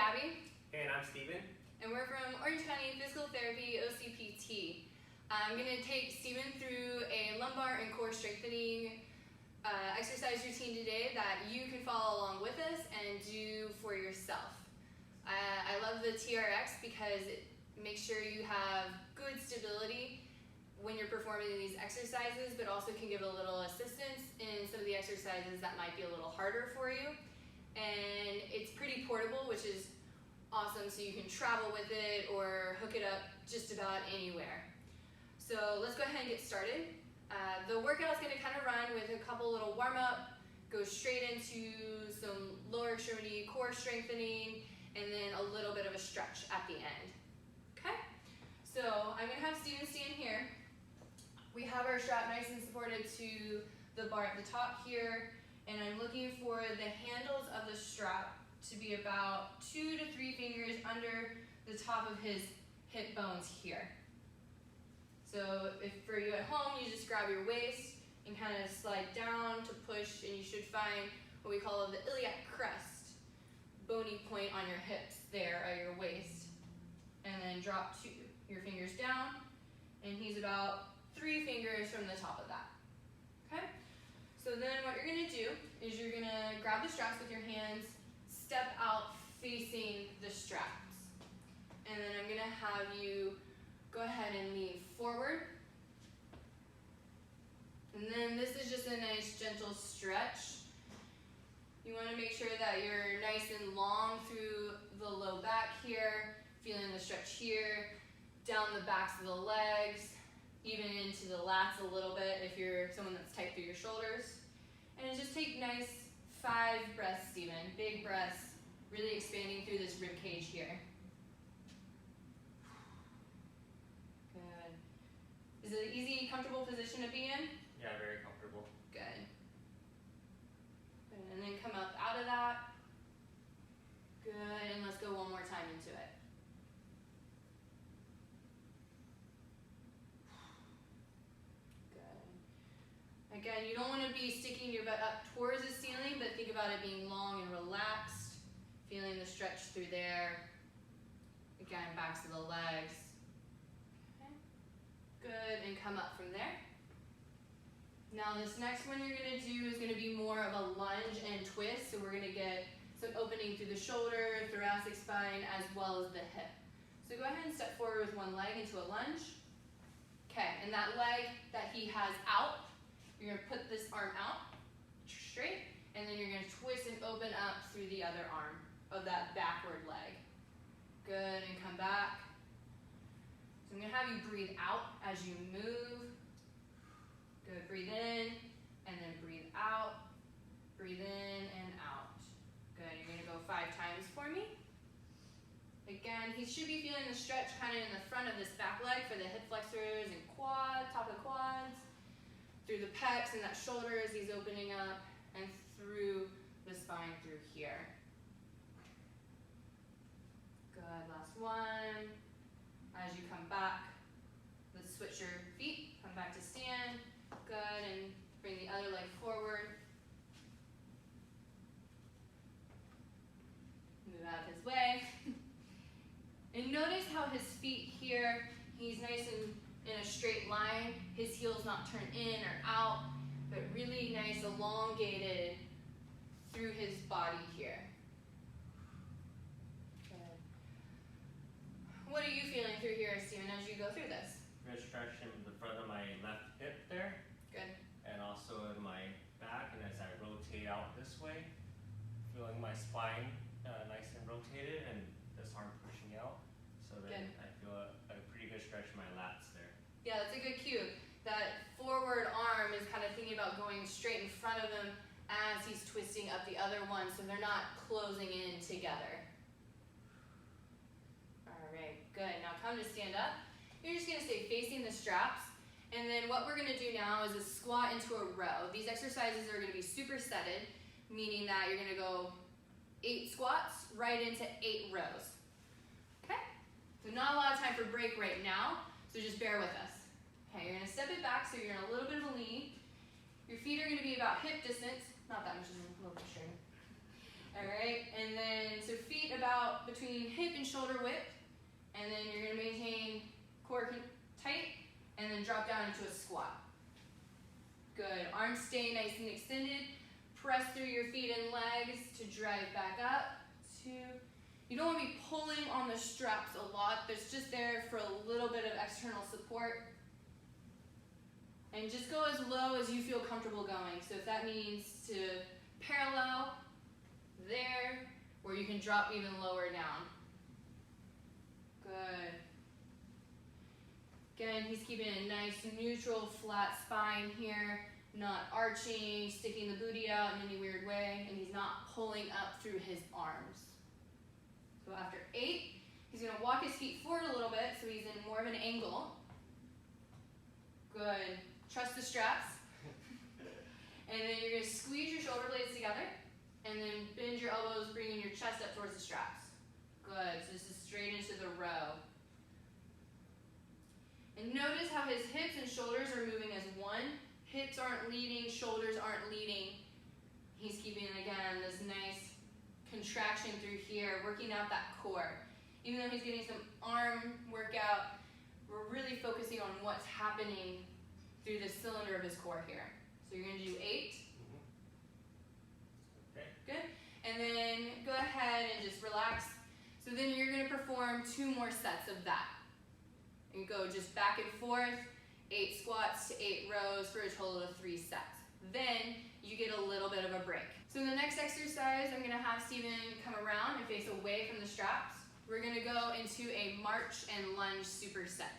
Gabby. Hey, and I'm Steven. And we're from Orange County Physical Therapy, OCPT. I'm going to take Steven through a lumbar and core strengthening exercise routine today that you can follow along with us and do for yourself. I love the TRX because it makes sure you have good stability when you're performing these exercises, but also can give a little assistance in some of the exercises that might be a little harder for you. And it's pretty portable, which is awesome, so you can travel with it or hook it up just about anywhere. So let's go ahead and get started. The workout is going to kind of run with a couple little warm-up, go straight into some lower extremity core strengthening, and then a little bit of a stretch at the end. Okay? So I'm going to have Steven stand here. We have our strap nice and supported to the bar at the top here, and I'm looking for the handles of the strap to be about 2 to 3 fingers under the top of his hip bones here. So if for you at home, you just grab your waist and kind of slide down to push, and you should find what we call the iliac crest, bony point on your hips there at your waist. And then drop your fingers down, and he's about 3 fingers from the top of that. Okay? So then what you're going to do is you're going to grab the straps with your hands, step out facing the straps. And then I'm going to have you go ahead and lean forward. And then this is just a nice gentle stretch. You want to make sure that you're nice and long through the low back here, feeling the stretch here, down the backs of the legs, even into the lats a little bit if you're someone that's tight through your shoulders. And just take nice 5 breaths, Steven. Big breaths, really expanding through this rib cage here. Good. Is it an easy, comfortable position to be in? Yeah, very comfortable. Good. And then come up out of that. Good, and let's go one more time into it. Again, you don't want to be sticking your butt up towards the ceiling, but think about it being long and relaxed, feeling the stretch through there. Again, backs of the legs. Okay. Good, and come up from there. Now this next one you're going to do is going to be more of a lunge and twist, so we're going to get some opening through the shoulder, thoracic spine, as well as the hip. So go ahead and step forward with one leg into a lunge. Okay, and that leg that he has out, you're going to put this arm out straight, and then you're going to twist and open up through the other arm of that backward leg. Good, and come back. So I'm going to have you breathe out as you move. Good, breathe in, and then breathe out. Breathe in and out. Good, you're going to go 5 times for me. Again, he should be feeling the stretch kind of in the front of this back leg for the hip flexors and quad, top of the quads. Through the pecs and that shoulder as he's opening up, and through the spine through here. Good, last one. As you come back, let's switch your feet, come back to stand. Good, and bring the other leg forward. Move out of his way. And notice how his feet here, he's nice and in a straight line, his heels not turned in or out, but really nice elongated through his body here. Good. What are you feeling through here, Steven, as you go through this? Good stretch in the front of my left hip there. Good. And also in my back, and as I rotate out this way, feeling my spine nice and rotated, and this arm pushing out. So then I feel a pretty good stretch in my lats there. Yeah, that's a good cue. That forward arm is kind of thinking about going straight in front of him as he's twisting up the other one, so they're not closing in together. All right, good. Now come to stand up. You're just going to stay facing the straps, and then what we're going to do now is a squat into a row. These exercises are going to be supersetted, meaning that you're going to go 8 squats right into 8 rows. Okay? So not a lot of time for break right now, so just bear with us. Okay, you're going to step it back, so you're in a little bit of a lean. Your feet are going to be about hip distance, not that much, a little bit straighter. All right, and then so feet about between hip and shoulder width, and then you're gonna maintain core tight, and then drop down into a squat. Good, arms stay nice and extended. Press through your feet and legs to drive back up. 2. You don't want to be pulling on the straps a lot. That's just there for a little bit of external support. And just go as low as you feel comfortable going. So if that means to parallel there, or you can drop even lower down. Good. Again, he's keeping a nice neutral flat spine here, not arching, sticking the booty out in any weird way, and he's not pulling up through his arms. So after 8, he's gonna walk his feet forward a little bit so he's in more of an angle. Good. Trust the straps. And then you're gonna squeeze your shoulder blades together, and then bend your elbows, bringing your chest up towards the straps. Good. So this is straight into the row. And notice how his hips and shoulders are moving as one. Hips aren't leading, shoulders aren't leading. He's keeping, again, this nice contraction through here, working out that core. Even though he's getting some arm workout, we're really focusing on what's happening through the cylinder of his core here. So you're gonna do 8. Okay. Good. And then go ahead and just relax. So then you're gonna perform 2 more sets of that. And go just back and forth, 8 squats to 8 rows for a total of 3 sets. Then you get a little bit of a break. So in the next exercise, I'm gonna have Steven come around and face away from the straps. We're gonna go into a march and lunge superset.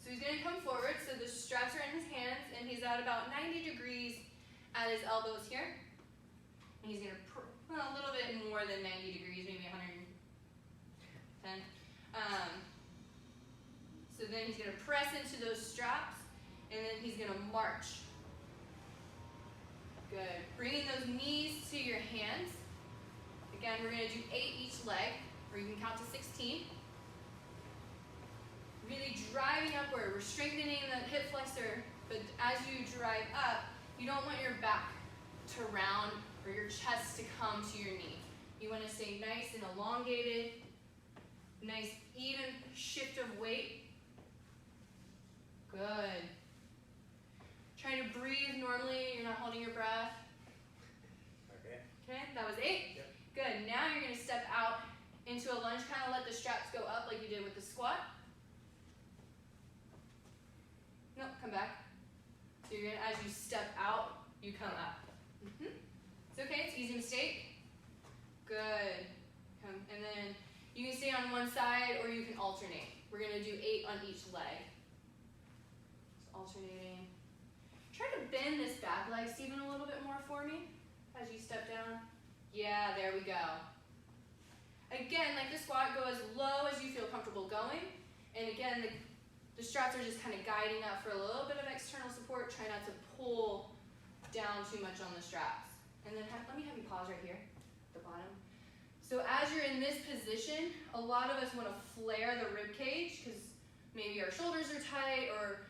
So he's gonna come forward, so the straps are in his hands, and he's at about 90 degrees at his elbows here. And he's gonna, well, a little bit more than 90 degrees, maybe 110. So then he's gonna press into those straps, and then he's gonna march. Good. Bringing those knees to your hands. Again, we're gonna do 8 each leg, or you can count to 16. Really driving upward. We're strengthening the hip flexor, but as you drive up, you don't want your back to round or your chest to come to your knee. You wanna stay nice and elongated, nice even shift of weight. Good. Try to breathe normally, you're not holding your breath. Okay. Okay, that was 8. Yep. Good, now you're gonna step out into a lunge, kind of let the straps go up like you did with the squat. No, come back. So you're gonna, as you step out, you come up. It's okay, it's easy mistake. Good. And then you can stay on one side or you can alternate. We're gonna do 8 on each leg. Alternating. Try to bend this back leg, Steven, a little bit more for me as you step down. Yeah, there we go. Again, like the squat, go as low as you feel comfortable going. And again, the straps are just kind of guiding up for a little bit of external support. Try not to pull down too much on the straps. And then let me have you pause right here at the bottom. So as you're in this position, a lot of us want to flare the rib cage because maybe our shoulders are tight or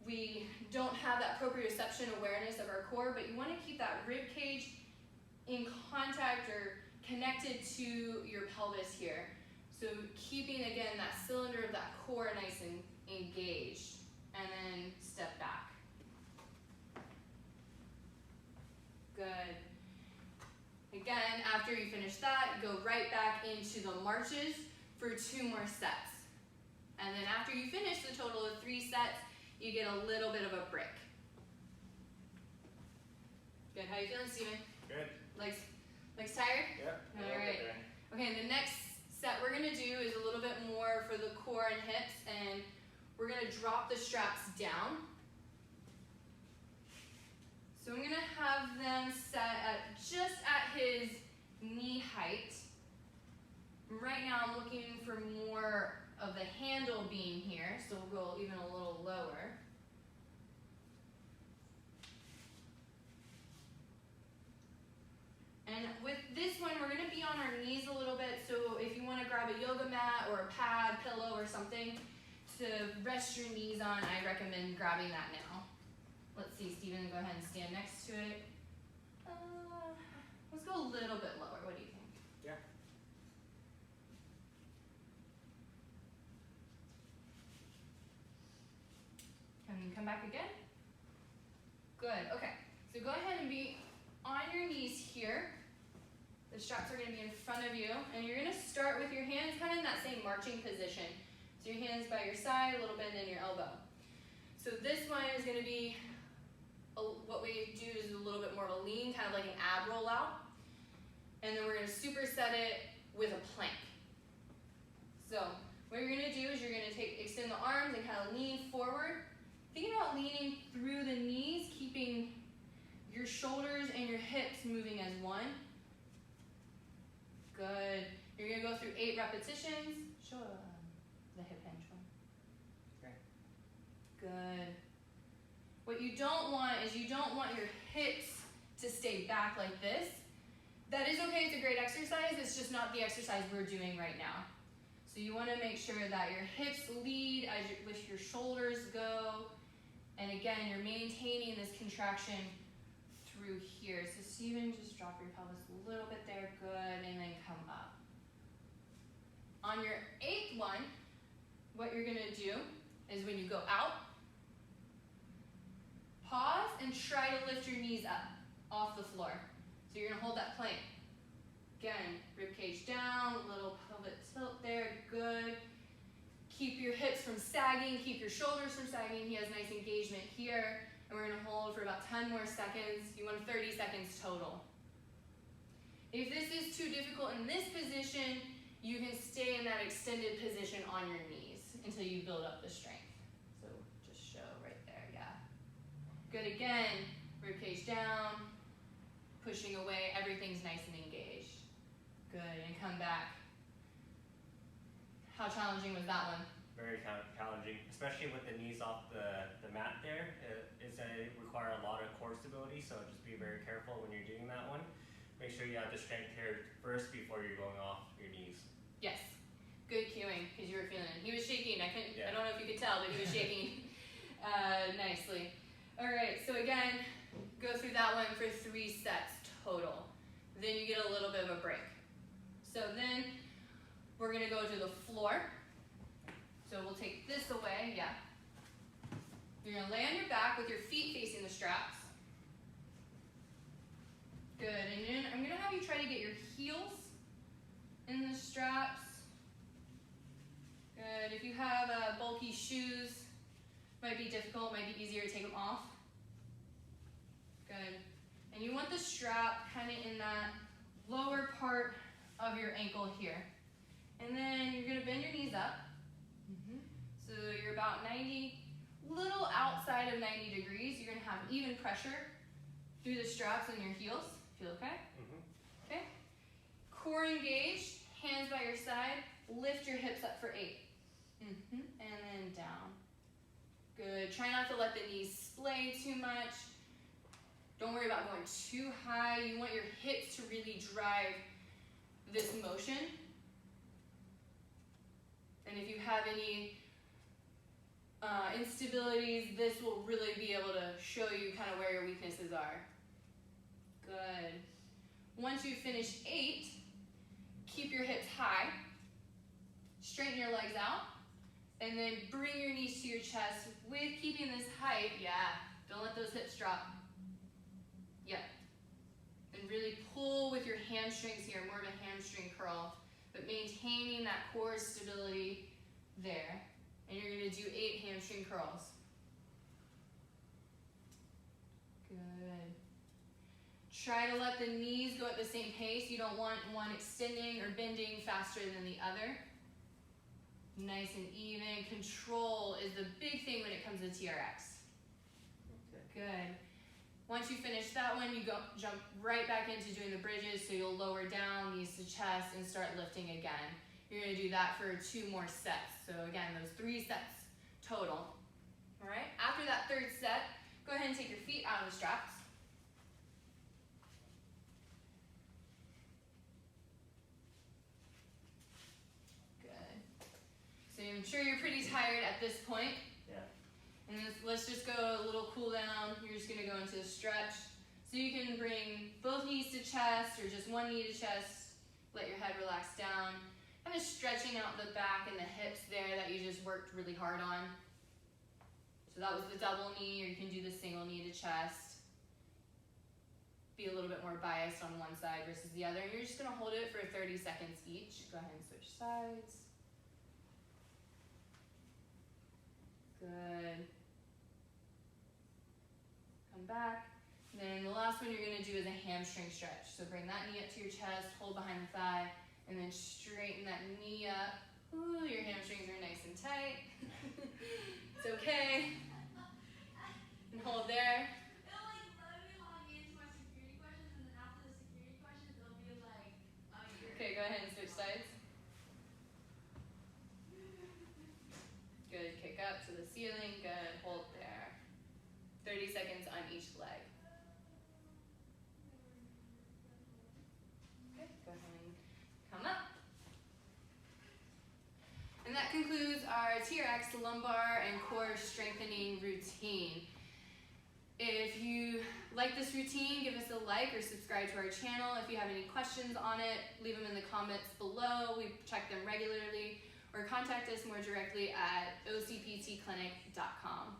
we don't have that proprioception awareness of our core, but you want to keep that rib cage in contact or connected to your pelvis here. So keeping, again, that cylinder of that core nice and engaged. And then step back. Good. Again, after you finish that, go right back into the marches for 2 more sets. And then after you finish the total of 3 sets, you get a little bit of a break. Good, how you feeling, Steven? Good. Legs tired? Yep. All right. Okay, the next set we're gonna do is a little bit more for the core and hips, and we're gonna drop the straps down. So I'm gonna have them set at just at his knee height. Right now I'm looking for more of the handle being here, so we'll go even a little lower. And with this one, we're gonna be on our knees a little bit, so if you wanna grab a yoga mat or a pad, pillow or something to rest your knees on, I recommend grabbing that now. Let's see, Steven, go ahead and stand next to it. Let's go a little bit lower, what do you think? Yeah. back again. Good, okay. So go ahead and be on your knees here. The straps are gonna be in front of you, and you're gonna start with your hands kind of in that same marching position. So your hands by your side, a little bend in your elbow. So this one is gonna be, what we do is a little bit more of a lean, kind of like an ab roll out. And then we're gonna superset it with a plank. So what you're gonna do is you're gonna extend the arms and kind of lean forward. Think about leaning through the knees, keeping your shoulders and your hips moving as one. Good. You're gonna go through 8 repetitions. Show the hip hinge one. Great. Good. What you don't want is you don't want your hips to stay back like this. That is okay, it's a great exercise, it's just not the exercise we're doing right now. So you wanna make sure that your hips lead as your shoulders go. And again, you're maintaining this contraction through here. So Stephen, just drop your pelvis a little bit there, good, and then come up. On your 8th one, what you're gonna do is when you go out, pause and try to lift your knees up off the floor. So you're gonna hold that plank. Again, rib cage down, little pelvic tilt there, good. Keep your hips from sagging, keep your shoulders from sagging. He has nice engagement here. And we're gonna hold for about 10 more seconds. You want 30 seconds total. If this is too difficult in this position, you can stay in that extended position on your knees until you build up the strength. So just show right there, yeah. Good, again, rib cage down, pushing away, everything's nice and engaged. Good, and come back. How challenging was that one? Very challenging, especially with the knees off the mat there. It requires a lot of core stability, so just be very careful when you're doing that one. Make sure you have the strength here first before you're going off your knees. Yes, good cueing, because you were feeling it. He was shaking, I don't know if you could tell, but he was shaking nicely. All right, so again, go through that one for 3 sets total. Then you get a little bit of a break. So then we're gonna go to the floor. So we'll take this away, yeah. You're gonna lay on your back with your feet facing the straps. Good, and then I'm gonna have you try to get your heels in the straps. Good, if you have bulky shoes, might be difficult, might be easier to take them off. Good, and you want the strap kind of in that lower part of your ankle here. And then you're gonna bend your knees up. So you're about 90, little outside of 90 degrees. You're gonna have even pressure through the straps and your heels. Feel okay? Okay. Core engaged, hands by your side. Lift your hips up for 8. And then down. Good. Try not to let the knees splay too much. Don't worry about going too high. You want your hips to really drive this motion. And if you have any instabilities, this will really be able to show you kind of where your weaknesses are. Good. Once you finish 8, keep your hips high, straighten your legs out, and then bring your knees to your chest with keeping this height. Yeah, don't let those hips drop. Yeah. And really pull with your hamstrings here, more of a hamstring curl, but maintaining that core stability there. And you're gonna do 8 hamstring curls. Good. Try to let the knees go at the same pace. You don't want one extending or bending faster than the other. Nice and even. Control is the big thing when it comes to TRX. Okay. Good. Once you finish that one, you jump right back into doing the bridges, so you'll lower down, knees to chest, and start lifting again. You're gonna do that for 2 more sets. So again, those 3 sets total. All right, after that 3rd set, go ahead and take your feet out of the straps. Good. So I'm sure you're pretty tired at this point. Yeah. And let's just go a little cool down. You're just gonna go into a stretch. So you can bring both knees to chest or just one knee to chest. Let your head relax down. Kind of stretching out the back and the hips there that you just worked really hard on. So that was the double knee, or you can do the single knee to chest. Be a little bit more biased on one side versus the other. And you're just gonna hold it for 30 seconds each. Go ahead and switch sides. Good. Come back. And then the last one you're gonna do is a hamstring stretch. So bring that knee up to your chest, hold behind the thigh, and then straighten that knee up. Ooh, your hamstrings are nice and tight. It's okay. And hold there. It'll like let me log into my security questions, and then after the security questions, it'll be like, Okay, go ahead and switch sides. Good, kick up to the ceiling, good, hold there. 30 seconds on each leg. Okay, go ahead and come up. And that concludes our TRX lumbar and core strengthening routine. If you like this routine, give us a like or subscribe to our channel. If you have any questions on it, leave them in the comments below. We check them regularly, or contact us more directly at ocptclinic.com.